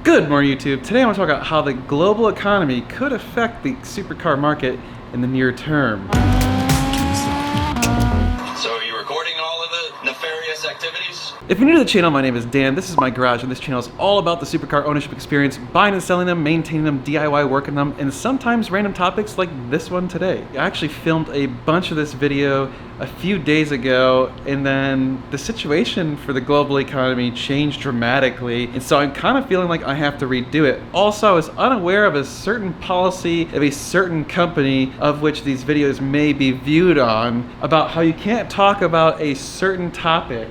Good morning, YouTube. Today I want to talk about how the global economy could affect the supercar market in the near term. So are you recording all of the nefarious activities? If you're new to the channel, my name is Dan. This is my garage, and this channel is all about the supercar ownership experience, buying and selling them, maintaining them, DIY working them, and sometimes random topics like this one today. I actually filmed a bunch of this video a few days ago, and then the situation for the global economy changed dramatically, and so I'm kind of feeling like I have to redo it. Also, I was unaware of a certain policy of a certain company of which these videos may be viewed on, about how you can't talk about a certain topic,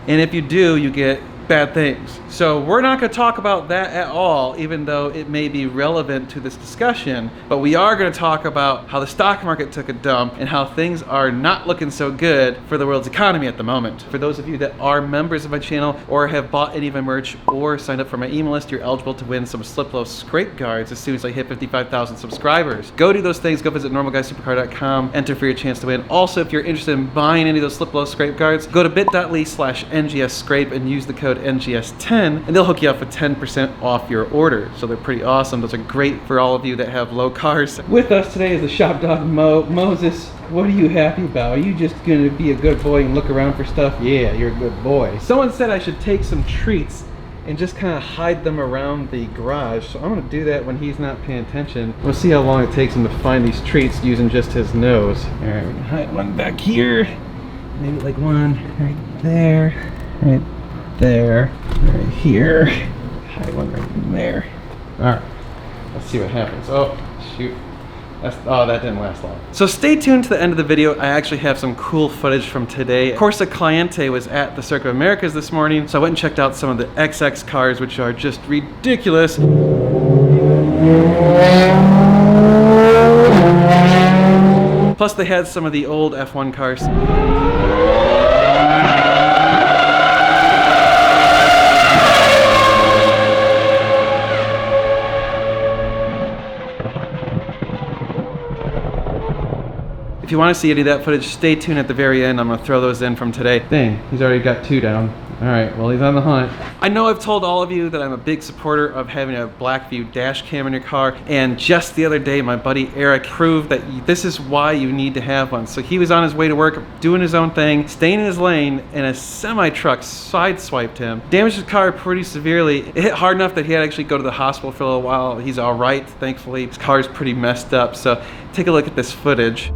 and if you do, you get bad things. So we're not going to talk about that at all, even though it may be relevant to this discussion, but we are going to talk about how the stock market took a dump and how things are not looking so good for the world's economy at the moment. For those of you that are members of my channel or have bought any of my merch or signed up for my email list, you're eligible to win some Sliplow scrape guards as soon as I hit 55,000 subscribers. Go do those things. Go visit normalguysupercar.com, enter for your chance to win. Also, if you're interested in buying any of those Sliplow scrape guards, go to bit.ly/NGSscrape and use the code NGS10, and they'll hook you up for 10% off your order. So they're pretty awesome. Those are great for all of you that have low cars. With us today is the shop dog Mo. Moses, what are you happy about? Are you just gonna be a good boy and look around for stuff? Yeah, you're a good boy. Someone said I should take some treats and just kind of hide them around the garage. So I'm gonna do that when he's not paying attention. We'll see how long it takes him to find these treats using just his nose. All right, we're gonna hide one back here. Maybe like one right there, right there, right here. Hide one right in there. All right, let's see what happens. Oh, shoot. That didn't last long. So stay tuned to the end of the video. I actually have some cool footage from today. Corsa Cliente was at the Circuit of Americas this morning, so I went and checked out some of the XX cars, which are just ridiculous. Plus they had some of the old F1 cars. If you want to see any of that footage, stay tuned at the very end. I'm going to throw those in from today. Dang, he's already got two down. All right, well, he's on the hunt. I know I've told all of you that I'm a big supporter of having a Blackview dash cam in your car, and just the other day, my buddy Eric proved that this is why you need to have one. So he was on his way to work, doing his own thing, staying in his lane, and a semi-truck sideswiped him, damaged his car pretty severely. It hit hard enough that he had to actually go to the hospital for a little while. He's all right, thankfully. His car's pretty messed up, so take a look at this footage.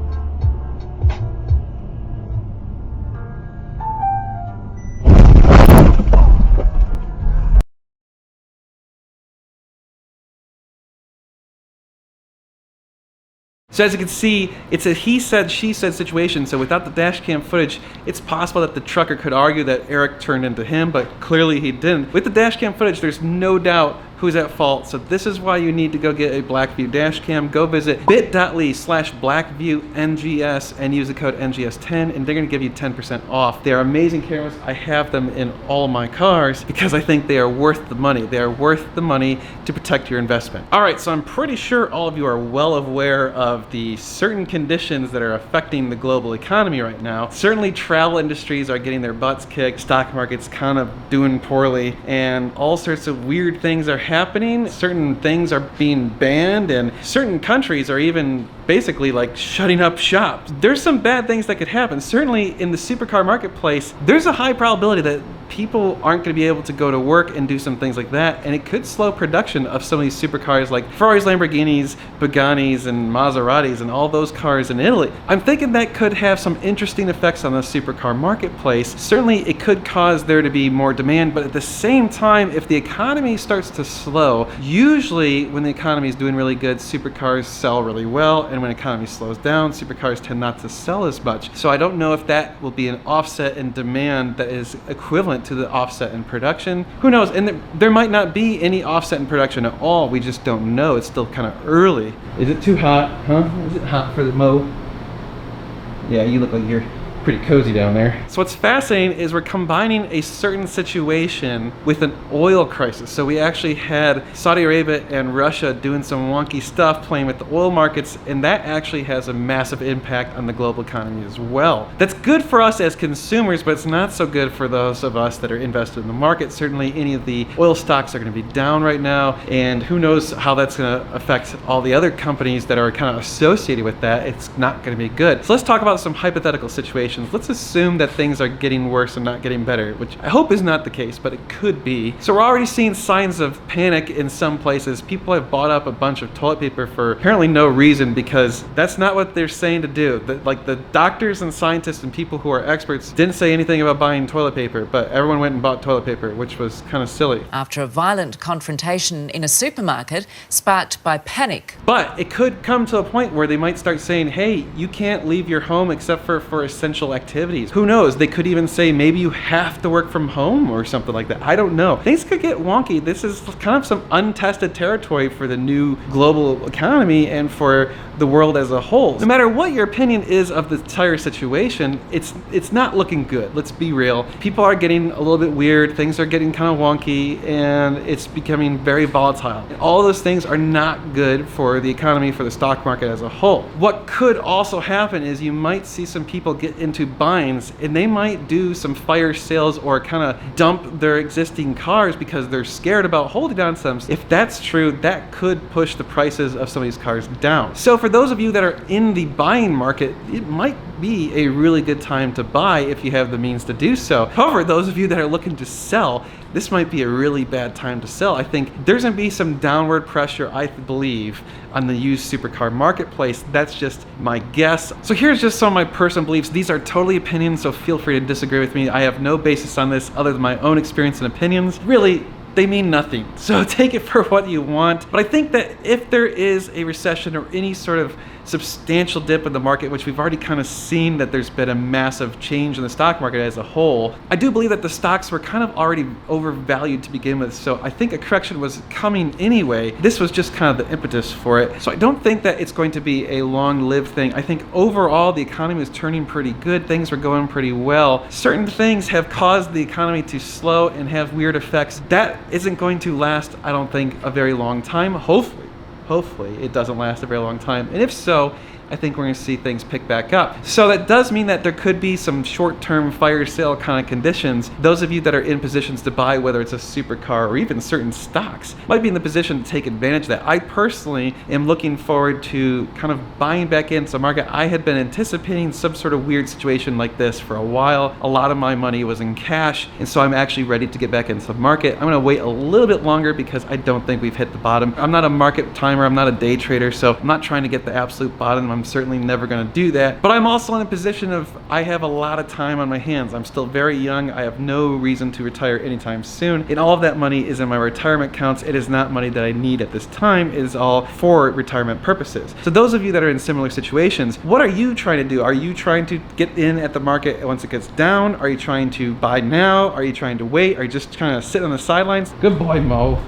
So as you can see, it's a he said, she said situation. So without the dash cam footage, it's possible that the trucker could argue that Eric turned into him, but clearly he didn't. With the dash cam footage, there's no doubt who's at fault. So this is why you need to go get a Blackview dash cam. Go visit bit.ly/BlackviewNGS and use the code NGS10, and they're gonna give you 10% off. They're amazing cameras. I have them in all my cars because I think they are worth the money. They are worth the money to protect your investment. All right, so I'm pretty sure all of you are well aware of the certain conditions that are affecting the global economy right now. Certainly travel industries are getting their butts kicked, stock market's kind of doing poorly, and all sorts of weird things are happening. Certain things are being banned, and certain countries are even basically like shutting up shop. There's some bad things that could happen. Certainly in the supercar marketplace, there's a high probability that people aren't going to be able to go to work and do some things like that, and it could slow production of some of these supercars like Ferraris, Lamborghinis, Bugattis, and Maseratis, and all those cars in Italy. I'm thinking that could have some interesting effects on the supercar marketplace. Certainly it could cause there to be more demand, but at the same time, if the economy starts to slow, usually when the economy is doing really good, supercars sell really well, and when the economy slows down, supercars tend not to sell as much. So I don't know if that will be an offset in demand that is equivalent to the offset in production. Who knows? And there might not be any offset in production at all. We just don't know. It's still kind of early. Is it too hot? Huh? Is it hot for the Mo? Yeah, you look like you're pretty cozy down there. So what's fascinating is we're combining a certain situation with an oil crisis. So we actually had Saudi Arabia and Russia doing some wonky stuff, playing with the oil markets, and that actually has a massive impact on the global economy as well. That's good for us as consumers, but it's not so good for those of us that are invested in the market. Certainly any of the oil stocks are going to be down right now, and who knows how that's going to affect all the other companies that are kind of associated with that. It's not going to be good. So let's talk about some hypothetical situations. Let's assume that things are getting worse and not getting better, which I hope is not the case, but it could be. So we're already seeing signs of panic in some places. People have bought up a bunch of toilet paper for apparently no reason, because that's not what they're saying to do. Like the doctors and scientists and people who are experts didn't say anything about buying toilet paper, but everyone went and bought toilet paper, which was kind of silly. After a violent confrontation in a supermarket sparked by panic. But it could come to a point where they might start saying, hey, you can't leave your home except for essential activities. Who knows? They could even say maybe you have to work from home or something like that. I don't know. Things could get wonky. This is kind of some untested territory for the new global economy and for the world as a whole. No matter what your opinion is of the entire situation, it's not looking good. Let's be real. People are getting a little bit weird. Things are getting kind of wonky, and it's becoming very volatile. And all those things are not good for the economy, for the stock market as a whole. What could also happen is you might see some people get into binds, and they might do some fire sales or kind of dump their existing cars because they're scared about holding on to them. If that's true, that could push the prices of some of these cars down. So for those of you that are in the buying market, it might be a really good time to buy if you have the means to do so. However, those of you that are looking to sell, this might be a really bad time to sell. I think there's going to be some downward pressure, I believe, on the used supercar marketplace. That's just my guess. So here's just some of my personal beliefs. These are totally opinions, so feel free to disagree with me. I have no basis on this other than my own experience and opinions. Really, they mean nothing. So take it for what you want. But I think that if there is a recession or any sort of substantial dip in the market, which we've already kind of seen that there's been a massive change in the stock market as a whole, I do believe that the stocks were kind of already overvalued to begin with. So I think a correction was coming anyway. This was just kind of the impetus for it. So I don't think that it's going to be a long-lived thing. I think overall the economy is turning pretty good. Things were going pretty well. Certain things have caused the economy to slow and have weird effects. That isn't going to last, I don't think, a very long time. Hopefully it doesn't last a very long time. And if so, I think we're going to see things pick back up. So that does mean that there could be some short-term fire sale kind of conditions. Those of you that are in positions to buy, whether it's a supercar or even certain stocks, might be in the position to take advantage of that. I personally am looking forward to kind of buying back into the market. I had been anticipating some sort of weird situation like this for a while. A lot of my money was in cash, and so I'm actually ready to get back into the market. I'm going to wait a little bit longer because I don't think we've hit the bottom. I'm not a market timer. I'm not a day trader, so I'm not trying to get the absolute bottom. I'm certainly never going to do that. But I'm also in a position of I have a lot of time on my hands. I'm still very young. I have no reason to retire anytime soon. And all of that money is in my retirement accounts. It is not money that I need at this time. It is all for retirement purposes. So those of you that are in similar situations, what are you trying to do? Are you trying to get in at the market once it gets down? Are you trying to buy now? Are you trying to wait? Are you just trying to sit on the sidelines? Good boy, Mo.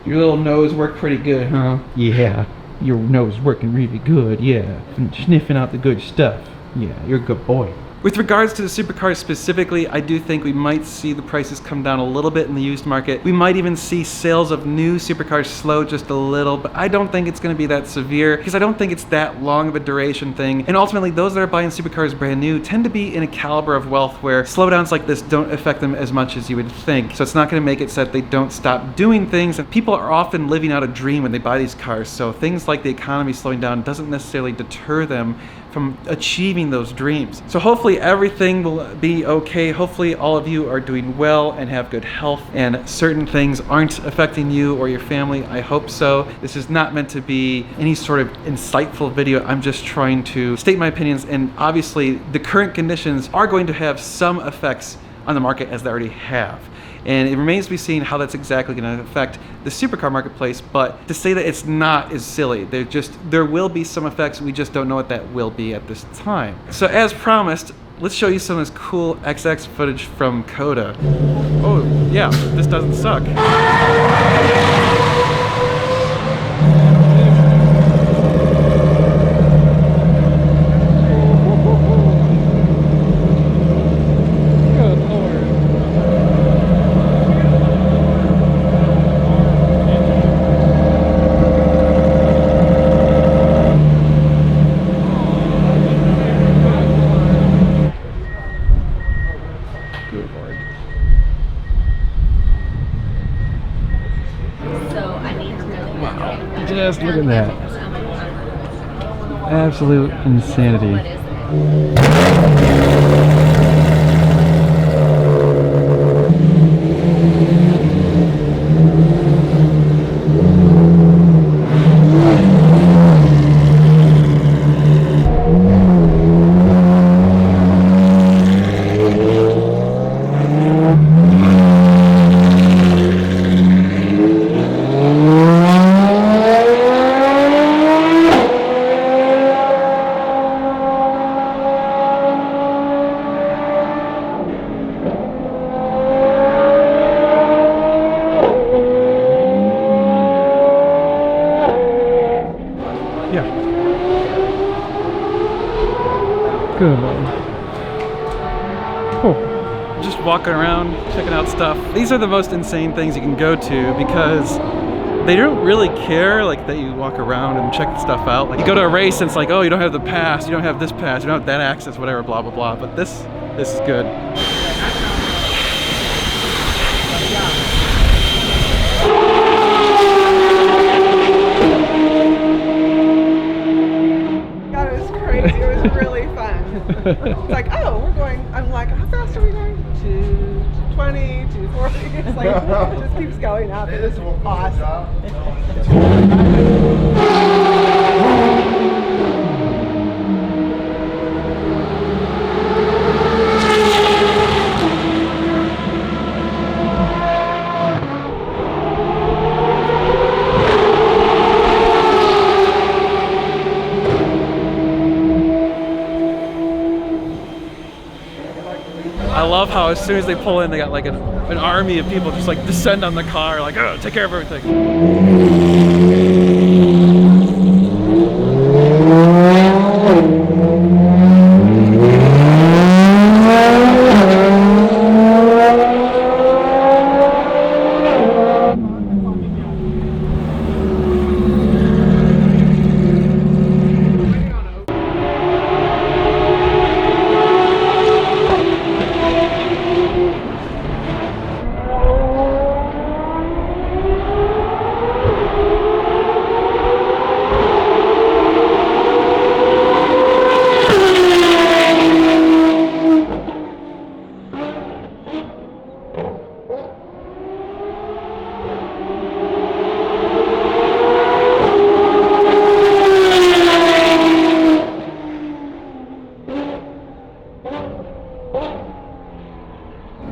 Your little nose worked pretty good, huh? Yeah, your nose working really good, yeah. And sniffing out the good stuff. Yeah, you're a good boy. With regards to the supercars specifically, I do think we might see the prices come down a little bit in the used market. We might even see sales of new supercars slow just a little, but I don't think it's going to be that severe because I don't think it's that long of a duration thing. And ultimately, those that are buying supercars brand new tend to be in a caliber of wealth where slowdowns like this don't affect them as much as you would think. So it's not going to make it so that they don't stop doing things. And people are often living out a dream when they buy these cars. So things like the economy slowing down doesn't necessarily deter them from achieving those dreams. So hopefully everything will be okay. Hopefully all of you are doing well and have good health and certain things aren't affecting you or your family. I hope so. This is not meant to be any sort of insightful video. I'm just trying to state my opinions, and obviously the current conditions are going to have some effects on the market as they already have. And it remains to be seen how that's exactly going to affect the supercar marketplace, but to say that it's not is silly. There will be some effects, we just don't know what that will be at this time. So as promised, let's show you some of this cool XX footage from COTA. Oh yeah, this doesn't suck. Wow. Just look at that. Absolute insanity. Good Lord. Oh. Just walking around, checking out stuff. These are the most insane things you can go to because they don't really care like that you walk around and check stuff out. Like you go to a race and it's like, oh, you don't have the pass, you don't have this pass, you don't have that access, whatever, blah, blah, blah. But this is good. God, it was crazy. It was really fun. It's like, oh, we're going. I'm like, how fast are we going? 220, 240. It's like, it just keeps going up. It is awesome. I love how as soon as they pull in, they got like an army of people just like descend on the car, like, oh, take care of everything.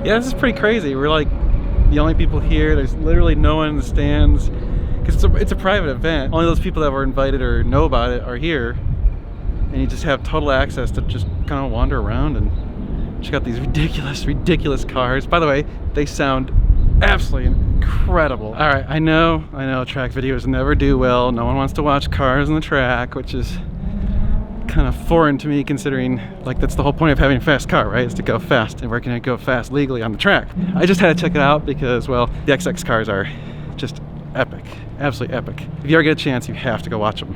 Yeah, this is pretty crazy. We're like the only people here. There's literally no one in the stands because it's a private event. Only those people that were invited or know about it are here, and you just have total access to just kind of wander around and check out these ridiculous cars. By the way, they sound absolutely incredible. All right, I know track videos never do well. No one wants to watch cars on the track, which is kind of foreign to me considering like that's the whole point of having a fast car, right? Is to go fast, and where can I go fast legally on the track? I just had to check it out because, well, the XX cars are just epic, absolutely epic. If you ever get a chance, you have to go watch them.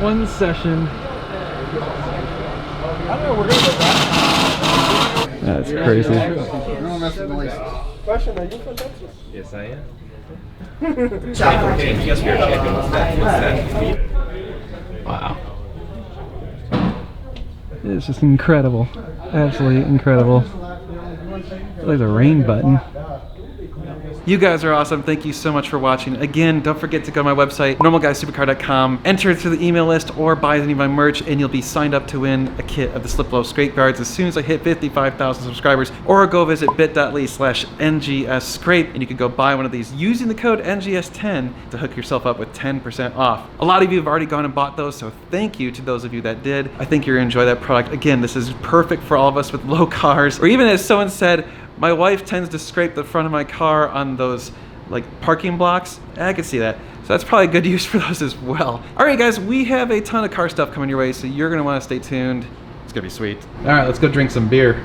One session. That's crazy. Question, are you from Texas? Yes, I am. Wow. It's just incredible. Absolutely incredible. There's a rain button. You guys are awesome. Thank you so much for watching. Again, don't forget to go to my website, normalguysupercar.com, enter through the email list or buy any of my merch, and you'll be signed up to win a kit of the Slip Low Scrape Guards as soon as I hit 55,000 subscribers. Or go visit bit.ly/NGS-Scrape, and you can go buy one of these using the code NGS10 to hook yourself up with 10% off. A lot of you have already gone and bought those, so thank you to those of you that did. I think you're gonna enjoy that product. Again, this is perfect for all of us with low cars, or even as someone said, my wife tends to scrape the front of my car on those like parking blocks. I can see that. So that's probably good use for those as well. All right, guys, we have a ton of car stuff coming your way, so you're gonna wanna stay tuned. It's gonna be sweet. All right, let's go drink some beer.